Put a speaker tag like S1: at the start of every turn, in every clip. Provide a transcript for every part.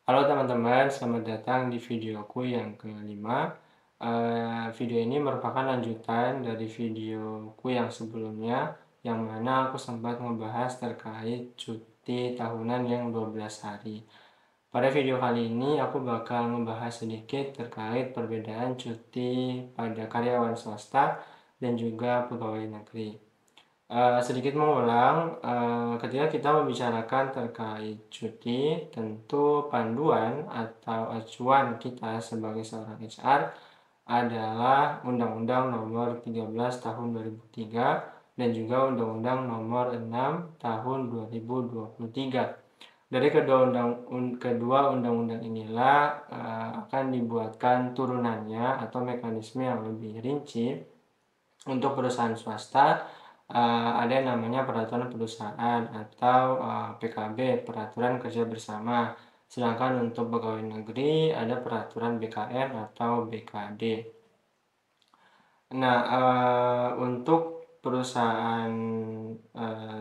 S1: Halo teman-teman, selamat datang di videoku yang kelima. Video ini merupakan lanjutan dari videoku yang sebelumnya, yang mana aku sempat membahas terkait cuti tahunan yang 12 hari. Pada video kali ini, aku bakal membahas sedikit terkait perbedaan cuti pada karyawan swasta dan juga pegawai negeri. Sedikit mengulang, ketika kita membicarakan terkait cuti, tentu panduan atau acuan kita sebagai seorang HR adalah Undang-Undang Nomor 13 Tahun 2003 dan juga Undang-Undang Nomor 6 Tahun 2023. Dari kedua undang-undang inilah akan dibuatkan turunannya atau mekanisme yang lebih rinci untuk perusahaan swasta. Ada yang namanya peraturan perusahaan atau PKB, peraturan kerja bersama. Sedangkan untuk pegawai negeri ada peraturan BKN atau BKD. Nah, untuk perusahaan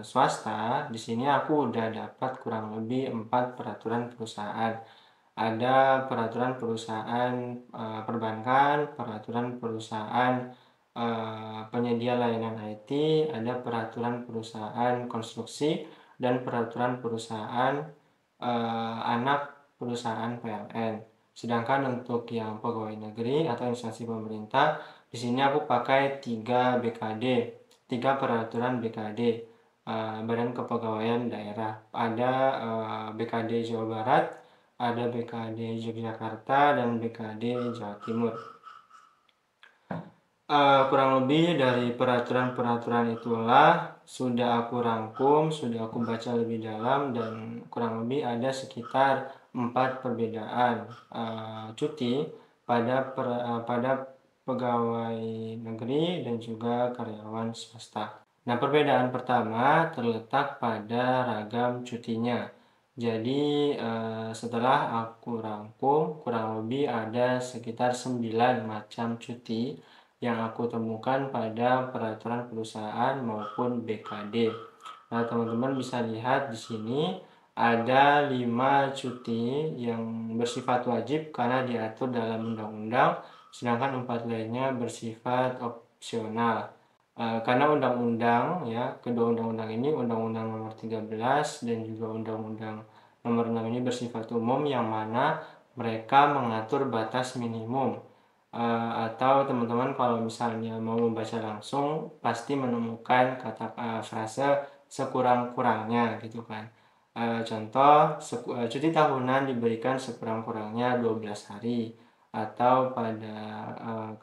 S1: swasta, di sini aku udah dapat kurang lebih 4 peraturan perusahaan. Ada peraturan perusahaan perbankan, peraturan perusahaan penyedia layanan IT, ada peraturan perusahaan konstruksi, dan peraturan perusahaan anak perusahaan PLN. Sedangkan untuk yang pegawai negeri atau instansi pemerintah, di sini aku pakai 3 BKD, 3 peraturan BKD, Badan Kepegawaian Daerah. Ada BKD Jawa Barat, ada BKD Yogyakarta, dan BKD Jawa Timur. Kurang lebih dari peraturan-peraturan itulah sudah aku rangkum, sudah aku baca lebih dalam, dan kurang lebih ada sekitar 4 perbedaan cuti pada pegawai negeri dan juga karyawan swasta. Nah, perbedaan pertama terletak pada ragam cutinya. Jadi, setelah aku rangkum, kurang lebih ada sekitar 9 macam cuti yang aku temukan pada peraturan perusahaan maupun BKD. Nah, teman-teman bisa lihat di sini ada 5 cuti yang bersifat wajib karena diatur dalam undang-undang, sedangkan 4 lainnya bersifat opsional. Karena undang-undang, ya, kedua undang-undang ini, Undang-Undang Nomor 13 dan juga Undang-Undang Nomor 6 ini bersifat umum, yang mana mereka mengatur batas minimum. Atau teman-teman kalau misalnya mau membaca langsung pasti menemukan kata frase sekurang-kurangnya gitu kan. Contoh, cuti tahunan diberikan sekurang-kurangnya 12 hari, atau pada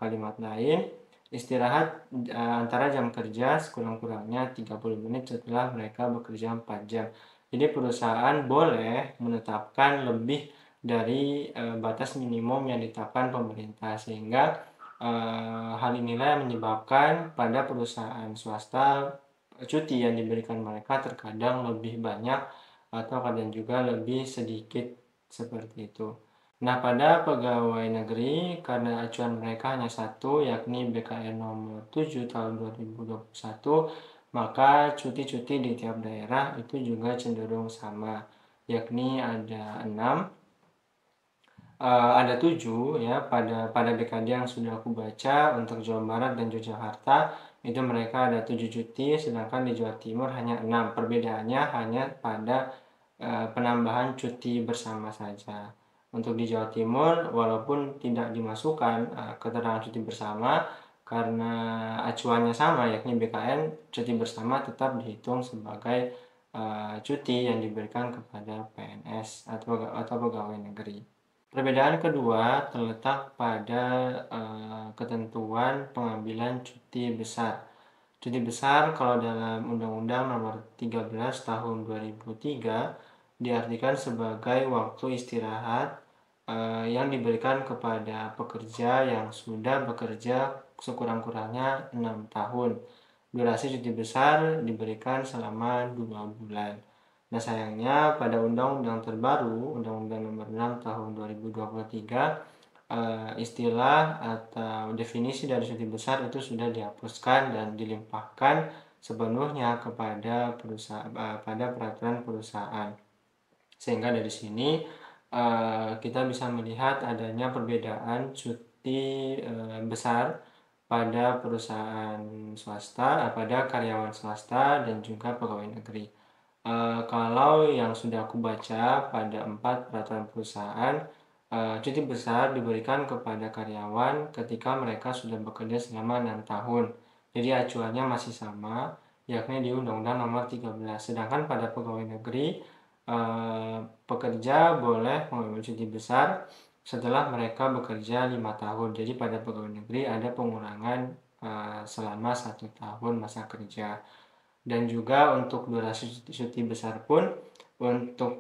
S1: kalimat lain, istirahat antara jam kerja sekurang-kurangnya 30 menit setelah mereka bekerja 4 jam. Jadi perusahaan boleh menetapkan lebih dari batas minimum yang ditetapkan pemerintah, sehingga hal inilah yang menyebabkan pada perusahaan swasta cuti yang diberikan mereka terkadang lebih banyak atau kadang juga lebih sedikit seperti itu. Nah, pada pegawai negeri, karena acuan mereka hanya satu, yakni BKN nomor 7 tahun 2021, maka cuti-cuti di tiap daerah itu juga cenderung sama, yakni ada 6. Ada 7 ya pada BKD yang sudah aku baca. Untuk Jawa Barat dan Yogyakarta itu mereka ada 7 cuti, sedangkan di Jawa Timur hanya 6. Perbedaannya hanya pada penambahan cuti bersama saja. Untuk di Jawa Timur, walaupun tidak dimasukkan keterangan cuti bersama karena acuannya sama, yakni BKN, cuti bersama tetap dihitung sebagai cuti yang diberikan kepada PNS atau pegawai negeri. Perbedaan kedua terletak pada ketentuan pengambilan cuti besar. Cuti besar kalau dalam Undang-Undang Nomor 13 Tahun 2003 diartikan sebagai waktu istirahat yang diberikan kepada pekerja yang sudah bekerja sekurang-kurangnya 6 tahun. Durasi cuti besar diberikan selama 2 bulan. Nah, sayangnya pada undang-undang terbaru, Undang-Undang Nomor 6 Tahun 2023, istilah atau definisi dari cuti besar itu sudah dihapuskan dan dilimpahkan sepenuhnya kepada pada peraturan perusahaan. Sehingga dari sini kita bisa melihat adanya perbedaan cuti, besar pada perusahaan swasta, pada karyawan swasta dan juga pegawai negeri. Kalau yang sudah aku baca pada 4 peraturan perusahaan, cuti besar diberikan kepada karyawan ketika mereka sudah bekerja selama 6 tahun. Jadi acuannya masih sama, yakni di Undang-Undang Nomor 13. Sedangkan pada pegawai negeri, pekerja boleh mengambil cuti besar setelah mereka bekerja 5 tahun. Jadi pada pegawai negeri ada pengurangan selama 1 tahun masa kerja. Dan juga untuk durasi cuti besar pun untuk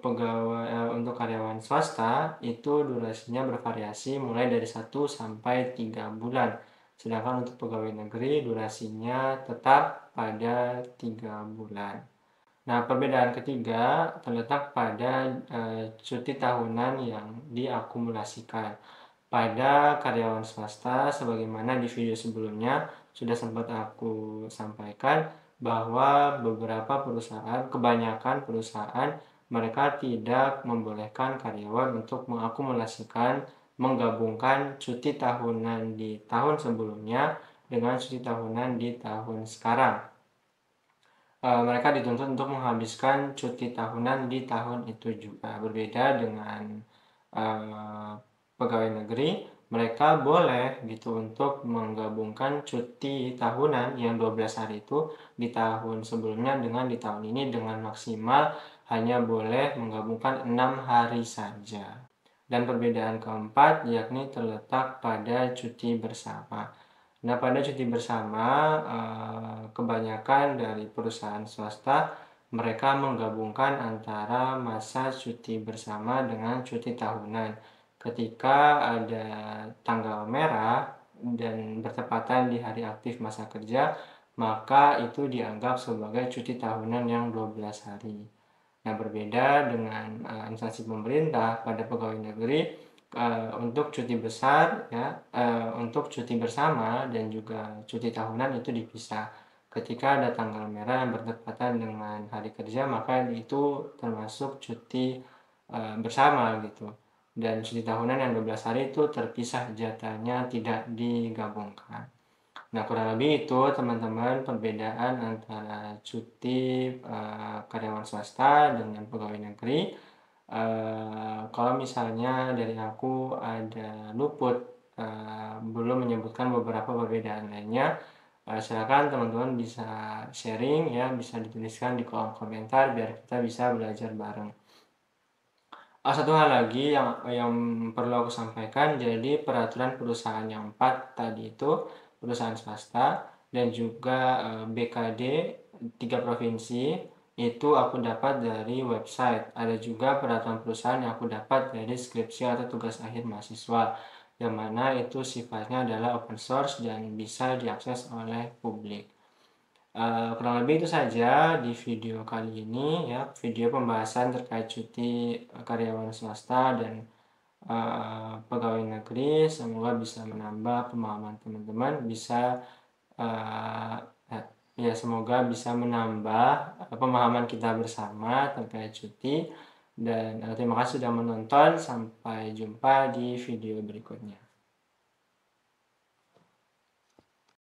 S1: karyawan swasta itu durasinya bervariasi mulai dari 1 sampai 3 bulan. Sedangkan untuk pegawai negeri durasinya tetap pada 3 bulan. Nah, perbedaan ketiga terletak pada cuti tahunan yang diakumulasikan. Pada karyawan swasta, sebagaimana di video sebelumnya sudah sempat aku sampaikan bahwa kebanyakan perusahaan, mereka tidak membolehkan karyawan untuk menggabungkan cuti tahunan di tahun sebelumnya dengan cuti tahunan di tahun sekarang. Mereka dituntut untuk menghabiskan cuti tahunan di tahun itu juga. Berbeda dengan pegawai negeri, mereka boleh gitu untuk menggabungkan cuti tahunan yang 12 hari itu di tahun sebelumnya dengan di tahun ini dengan maksimal hanya boleh menggabungkan 6 hari saja. Dan perbedaan keempat yakni terletak pada cuti bersama. Nah, pada cuti bersama, kebanyakan dari perusahaan swasta, mereka menggabungkan antara masa cuti bersama dengan cuti tahunan. Ketika ada tanggal merah dan bertepatan di hari aktif masa kerja, maka itu dianggap sebagai cuti tahunan yang 12 hari. Nah, berbeda dengan instansi pemerintah pada pegawai negeri, untuk cuti besar ya, untuk cuti bersama dan juga cuti tahunan itu dipisah. Ketika ada tanggal merah yang bertepatan dengan hari kerja, maka itu termasuk cuti bersama gitu. Dan cuti tahunan yang 12 hari itu terpisah jatahnya, tidak digabungkan. Nah, kurang lebih itu teman-teman perbedaan antara cuti karyawan swasta dengan pegawai negeri. Kalau misalnya dari aku ada luput belum menyebutkan beberapa perbedaan lainnya, silakan teman-teman bisa sharing ya, bisa dituliskan di kolom komentar biar kita bisa belajar bareng. Satu hal lagi yang perlu aku sampaikan, jadi peraturan perusahaan yang 4 tadi itu perusahaan swasta dan juga BKD 3 provinsi itu aku dapat dari website. Ada juga peraturan perusahaan yang aku dapat dari skripsi atau tugas akhir mahasiswa, yang mana itu sifatnya adalah open source dan bisa diakses oleh publik. Kurang lebih itu saja di video kali ini ya, video pembahasan terkait cuti karyawan swasta dan pegawai negeri. Semoga bisa menambah pemahaman teman-teman, semoga bisa menambah pemahaman kita bersama terkait cuti. Dan terima kasih sudah menonton, sampai jumpa di video berikutnya.